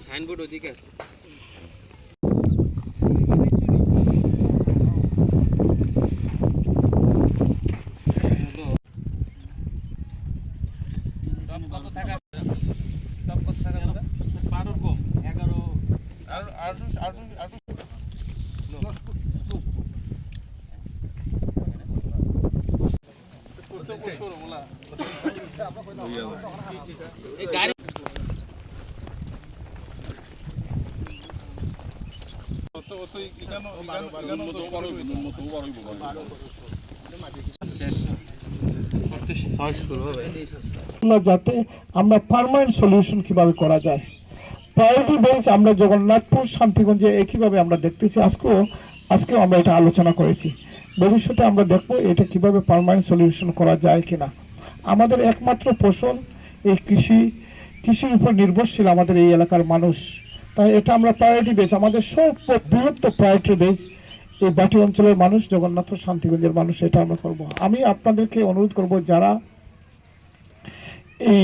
Signboard ওদিকে আছে। কত টাকা? কত টাকা? 12 কম 11 আর গাড়ি যাতে আমরা পার্মানেন্ট সলিউশন কিভাবে করা যায়। প্রায়োরিটি বেস আমরা জগন্নাথপুর শান্তিগঞ্জে একইভাবে আমরা দেখতেছি, আজকেও আমরা এটা আলোচনা করেছি। ভবিষ্যতে আমরা দেখবো এটা কিভাবে পার্মানেন্ট সলিউশন করা যায় কিনা। আমাদের একমাত্র ফসল এই কৃষির উপর নির্ভরশীল আমাদের এই এলাকার মানুষ। তাই এটা আমরা প্রায়োরিটি বেস, আমাদের সব বৃহত্তর প্রায়োরিটি বেস এই বাটি অঞ্চলের মানুষ, জগন্নাথপুর শান্তিগঞ্জের মানুষ, এটা আমরা করব। আমি আপনাদেরকে অনুরোধ করব, যারা এই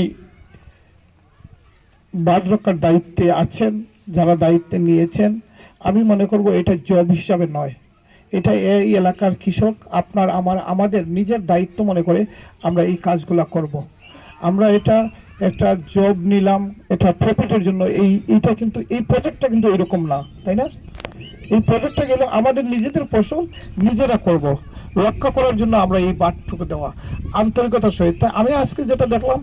বাঁধ রক্ষার দায়িত্বে আছেন, যারা দায়িত্বে নিয়েছেন, আমি মনে করব এটা জব হিসাবে নয়, এটা এই এলাকার কৃষক আপনার আমাদের নিজের দায়িত্ব মনে করে আমরা এই কাজগুলা করব। আমরা এটা একটা জব নিলাম, এটা প্রফিটের জন্য, এইটা কিন্তু এই প্রজেক্টটা কিন্তু এরকম না, তাই না? এই প্রজেক্টটা গেল আমাদের নিজেদের ফসল নিজেরা করব, রক্ষা করার জন্য আমরা এই বাটটুকু দেওয়া আন্তরিকতার সহিত। আমি আজকে যেটা দেখলাম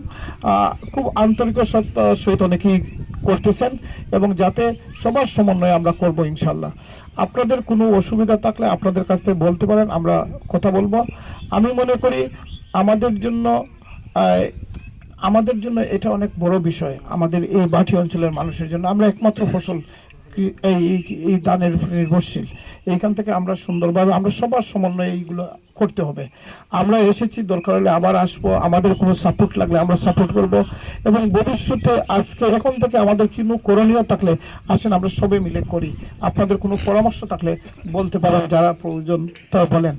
খুব আন্তরিকতার সহিত অনেকেই করতেছেন, এবং যাতে সবার সমন্বয়ে আমরা করব ইনশাল্লাহ। আপনাদের কোনো অসুবিধা থাকলে আপনাদের কাছ থেকে বলতে পারেন, আমরা কথা বলবো। আমি মনে করি আমাদের জন্য এটা অনেক বড় বিষয়, আমাদের এই বাটি অঞ্চলের মানুষের জন্য। আমরা একমাত্র ফসল এই ধানের নির্ভরশীল। এইখান থেকে আমরা সুন্দরভাবে আমরা সবার সমন্বয়ে এইগুলো করতে হবে। আমরা এসেছি, দরকার হলে আবার আসবো, আমাদের কোনো সাপোর্ট লাগলে আমরা সাপোর্ট করব। এবং ভবিষ্যতে এখন থেকে আমাদের কোনো করণীয় থাকলে আসেন আমরা সবাই মিলে করি। আপনাদের কোনো পরামর্শ থাকলে বলতে পারেন, যারা প্রয়োজন তা বলেন।